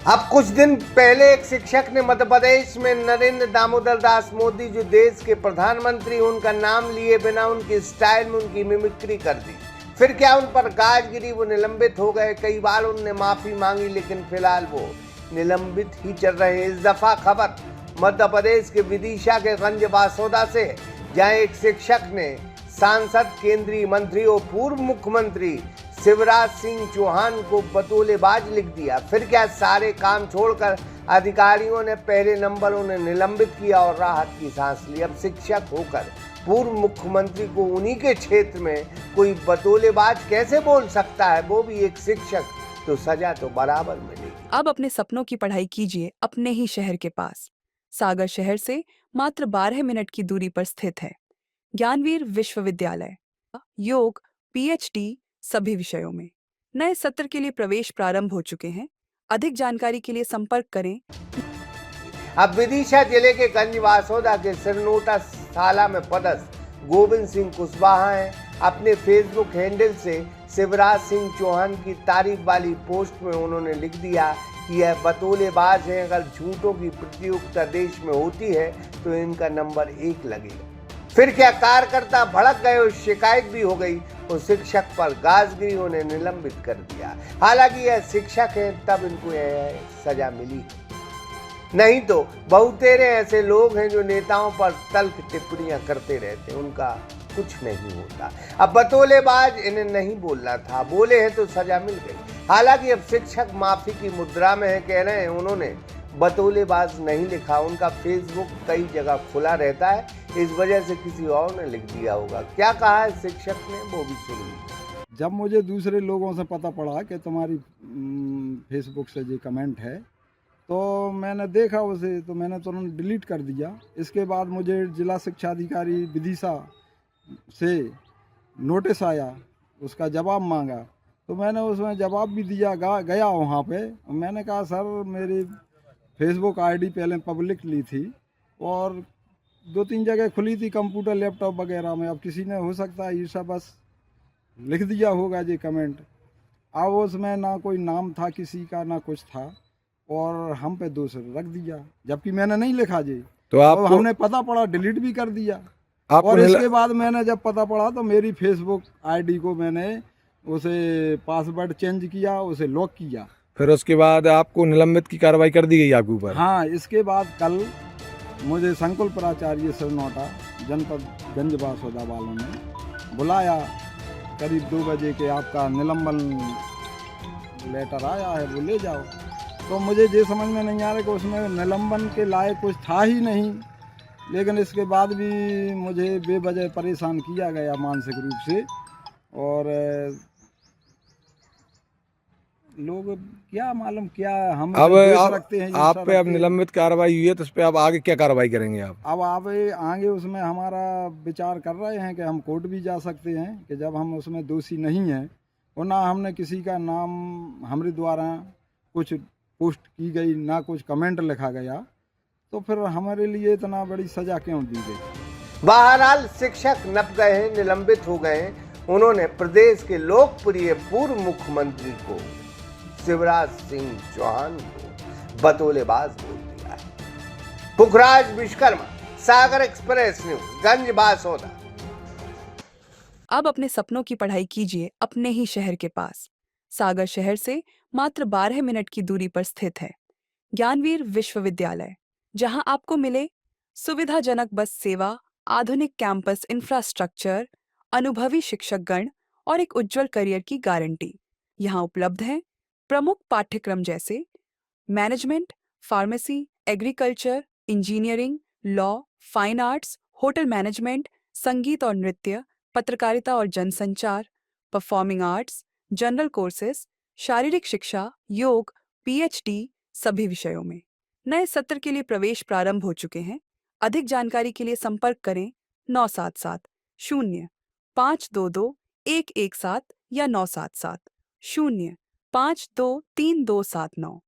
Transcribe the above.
अब कुछ दिन पहले एक शिक्षक ने मध्य प्रदेश में नरेंद्र दामोदर दास मोदी जो देश के प्रधानमंत्री उनका नाम लिए बिना उनकी स्टाइल में उनकी मिमिक्री कर दी। फिर क्या उन पर गाज गिरी, वो निलंबित हो गए। कई बार उनने माफी मांगी लेकिन फिलहाल वो निलंबित ही चल रहे हैं। इस दफा खबर मध्य प्रदेश के विदिशा के गंज बासोदा से है, जहां एक शिक्षक ने सांसद, केंद्रीय मंत्री और पूर्व मुख्यमंत्री शिवराज सिंह चौहान को बतौलेबाज लिख दिया। फिर क्या, सारे काम छोड़कर अधिकारियों ने पहले नंबर उन्हें निलंबित किया और राहत की सांस ली। अब शिक्षक होकर पूर्व मुख्यमंत्री को उन्हीं के क्षेत्र में कोई बतौलेबाज कैसे बोल सकता है, वो भी एक शिक्षक, तो सजा तो बराबर मिलेगी। अब अपने सपनों की पढ़ाई कीजिए अपने ही शहर के पास। सागर शहर से मात्र 12 मिनट की दूरी पर स्थित है ज्ञानवीर विश्वविद्यालय। योग, पीएचडी सभी विषयों में। नए सत्र के लिए प्रवेश प्रारंभ हो चुके हैं। अधिक जानकारी के लिए संपर्क करें। अब विदिशा जिले के गंजबासौदा के सिरनोटा साला में पदस्थ गोविंद सिंह कुशवाहा हैं। अपने फेसबुक हैंडल से शिवराज सिंह चौहान की तारीफ वाली पोस्ट में उन्होंने लिख दिया कि यह बतौलेबाज हैं। अगर झूठों की प्रतियोगिता देश में होती है तो इनका नंबर 1 लगेगा। फिर क्या, कार्यकर्ता भड़क गए और शिकायत भी हो गई और शिक्षक पर गाजगिरी, उन्हें निलंबित कर दिया। हालांकि यह शिक्षक हैं, तब इनको यह सजा मिली, नहीं तो बहुतेरे ऐसे लोग हैं जो नेताओं पर तल्ख टिप्पणियां करते रहते हैं, उनका कुछ नहीं होता। अब बतौलेबाज इन्हें नहीं बोलना था, बोले हैं तो सजा मिल गई। हालांकि अब शिक्षक माफी की मुद्रा में है, कह रहे हैं उन्होंने बतौलेबाज नहीं लिखा, उनका फेसबुक कई जगह खुला रहता है, इस वजह से किसी और ने लिख दिया होगा। क्या कहा है शिक्षक ने, वो भी सुनिए। जब मुझे दूसरे लोगों से पता पड़ा कि तुम्हारी फेसबुक से जो कमेंट है, तो मैंने देखा उसे, तो मैंने तुरंत डिलीट कर दिया। इसके बाद मुझे जिला शिक्षा अधिकारी विदिशा से नोटिस आया, उसका जवाब मांगा, तो मैंने उसमें जवाब भी दिया। गया वहाँ पे, मैंने कहा सर मेरी फेसबुक आईडी पहले पब्लिक ली थी और 2-3 जगह खुली थी, कंप्यूटर लैपटॉप वगैरह में। अब किसी ने हो सकता है ईर्षा बस लिख दिया होगा ये कमेंट। अब उसमें ना कोई नाम था किसी का, ना कुछ था, और हम पे दोष रख दिया, जबकि मैंने नहीं लिखा जी। तो आपको हमने पता पड़ा, डिलीट भी कर दिया। और इसके बाद मैंने जब पता पड़ा तो मेरी फेसबुक आईडी को मैंने उसे पासवर्ड चेंज किया, उसे लॉक किया। फिर उसके बाद आपको निलंबित की कार्रवाई कर दी गई आपके ऊपर? हाँ, इसके बाद कल मुझे संकुल प्राचार्य सिरनोटा जनपद गंजबासौदा वालों ने बुलाया करीब 2 बजे के, आपका निलंबन लेटर आया है, वो ले जाओ। तो मुझे ये समझ में नहीं आ रहा कि उसमें निलंबन के लायक कुछ था ही नहीं, लेकिन इसके बाद भी मुझे बेवजह परेशान किया गया मानसिक रूप से। और लोग क्या मालूम क्या हम अब रखते हैं, आप पे अब निलंबित कार्रवाई हुई है, तो उस पर अब आगे क्या कार्रवाई करेंगे आप? अब आप आगे उसमें हमारा विचार कर रहे हैं कि हम कोर्ट भी जा सकते हैं, कि जब हम उसमें दोषी नहीं हैं और ना हमने किसी का नाम हमारे द्वारा कुछ पोस्ट की गई, ना कुछ कमेंट लिखा गया, तो फिर हमारे लिए इतना बड़ी सजा क्यों दी गई। बहरहाल शिक्षक नप गए हैं, निलंबित हो गए हैं। उन्होंने प्रदेश के लोकप्रिय पूर्व मुख्यमंत्री को, शिवराज सिंह चौहान को बतौलेबाज बोल दिया है। पुखराज विश्वकर्मा, सागर एक्सप्रेस न्यूज, गंजबासौदा। अब अपने सपनों की पढ़ाई कीजिए अपने ही शहर के पास। सागर शहर से मात्र 12 मिनट की दूरी पर स्थित है ज्ञानवीर विश्वविद्यालय, जहां आपको मिले सुविधाजनक बस सेवा, आधुनिक कैंपस इंफ्रास्ट्रक्चर, अनुभवी शिक्षकगण और एक उज्जवल करियर की गारंटी। यहाँ उपलब्ध है प्रमुख पाठ्यक्रम जैसे management, pharmacy, agriculture, engineering, law, fine arts, hotel management, संगीत और नृत्य, पत्रकारिता और जनसंचार, परफॉर्मिंग आर्ट्स, जनरल कोर्सेज, शारीरिक शिक्षा, योग, पीएचडी सभी विषयों में। नए सत्र के लिए प्रवेश प्रारंभ हो चुके हैं। अधिक जानकारी के लिए संपर्क करें 977 0 522 117 या 977 0 523 279।